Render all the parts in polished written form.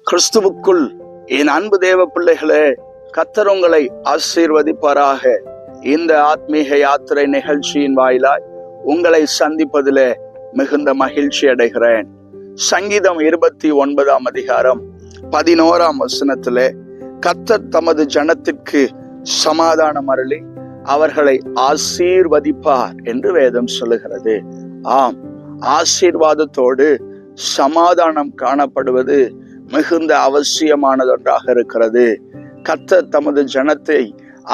கிறிஸ்துவுக்குள் என் அன்பு தேவ பிள்ளைகளே, கர்த்தர் உங்களை ஆசீர்வதிப்பாராக. இந்த ஆத்மீக யாத்திரை நிகழ்ச்சியின் வாயிலாய் உங்களை சந்திப்பதிலே மிகுந்த மகிழ்ச்சி அடைகிறேன். சங்கீதம் 29 அதிகாரம் 11 வசனத்திலே கர்த்தர் தமது ஜனத்திற்கு சமாதானம் அருளி அவர்களை ஆசீர்வதிப்பார் என்று வேதம் சொல்லுகிறது. ஆம், ஆசீர்வாதத்தோடு சமாதானம் காணப்படுவது மிகுந்த அவசியமானதொன்றாக இருக்கிறது. கர்த்தர் தமது ஜனத்தை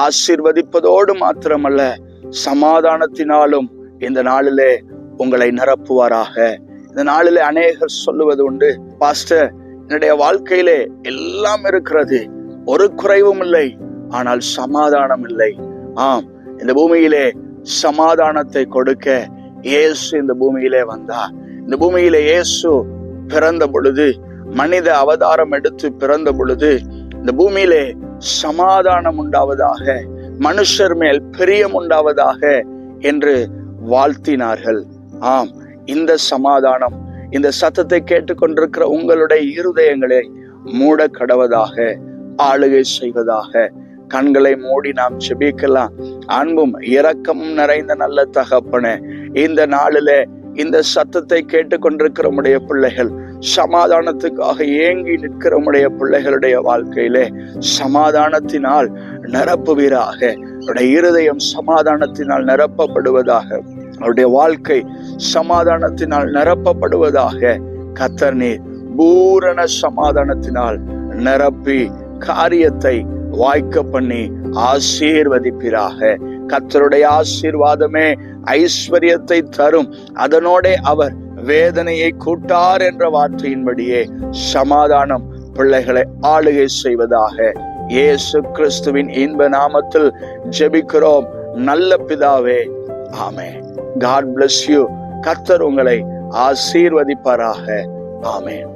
ஆசீர்வதிப்பதோடு மாத்திரமல்ல, சமாதானத்தினாலும் இந்த நாளிலே உங்களை நிரப்புவாராக. இந்த நாளிலே அநேகர் சொல்லுவது உண்டு, பாஸ்டர், என்னுடைய வாழ்க்கையிலே எல்லாம் இருக்கிறது, ஒரு குறைவும் இல்லை, ஆனால் சமாதானம் இல்லை. ஆம், இந்த பூமியிலே சமாதானத்தை கொடுக்க இயேசு இந்த பூமியிலே வந்தார். இந்த பூமியிலே இயேசு பிறந்த பொழுது, மனித அவதாரம் எடுத்து பிறந்த பொழுது, இந்த பூமியிலே சமாதானம் உண்டாவதாக, மனுஷர் மேல் பிரியம் உண்டாவதாக என்று வாழ்த்தினார்கள். ஆம், இந்த சமாதானம் இந்த சத்தத்தை கேட்டுக்கொண்டிருக்கிற உங்களுடைய இருதயங்களை மூட கடவதாக, ஆளுகை செய்வதாக. கண்களை மூடி நாம் ஜெபிக்கலாம். அன்பும் இரக்கமும் நிறைந்த நல்ல தகப்பனே, இந்த நாளிலே இந்த சத்தத்தை கேட்டுக்கொண்டிருக்கிற உம்முடைய பிள்ளைகள், சமாதானத்துக்காக ஏங்கி நிற்கிற உம்முடைய பிள்ளைகளுடைய வாழ்க்கையிலே சமாதானத்தினால் நிரப்புவீராக. அவருடைய இருதயம் சமாதானத்தினால் நிரப்பப்படுவதாக, அவருடைய வாழ்க்கை சமாதானத்தினால் நிரப்பப்படுவதாக. கர்த்தர் நீர் பூரண சமாதானத்தினால் நிரப்பி காரியத்தை வாய்க்க பண்ணி ஆசீர்வதிப்பீராக. கர்த்தருடைய ஆசீர்வாதமே ஐஸ்வர்யத்தை தரும், அதனோட அவர் வேதனையை கூட்டார் என்ற வார்த்தையின்படியே சமாதானம் பிள்ளைகளை ஆளுகை செய்வதாக. இயேசு கிறிஸ்துவின் இன்ப நாமத்தில் ஜெபிக்கிறோம் நல்ல பிதாவே, ஆமென். God bless you. கர்த்தர் உங்களை ஆசீர்வதிப்பாராக. ஆமென்.